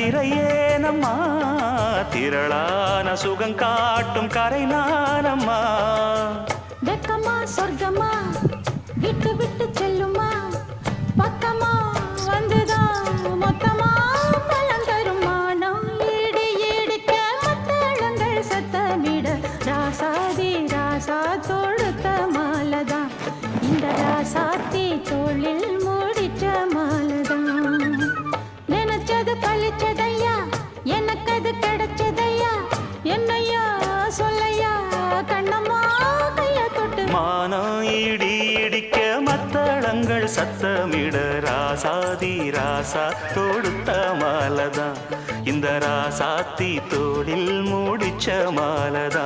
திரையேனம்மா திரளான சுகம் காட்டும் கரை நானம்மா. வெக்கமா சொர்க்கமா விட்டு விட்டு செல்லுமா பக்கமா வந்துதான் மொத்தமா பலம் தரும் மானம் ஈடு ஈடுக்க மத்தளங்கள் சத்தமிட ராசாதி ராசா தொடுத்த மாலதான் இந்த ராசாத்தி தோளில் மூடிச்ச மாலதான். நினைச்சது பழிச்சதையா எனக்கு அது கிடைச்சதையா என்னையா சொல்லையா கண்ணம்மா கைய தொட்டு. மானம் இடி இடிக்க மத்தளங்கள் சத்தமிட ராசாதி ராசா தொடுத்த மாலதான் இந்த ராசாத்தி தோளில் மூடிச்ச மாலதான்.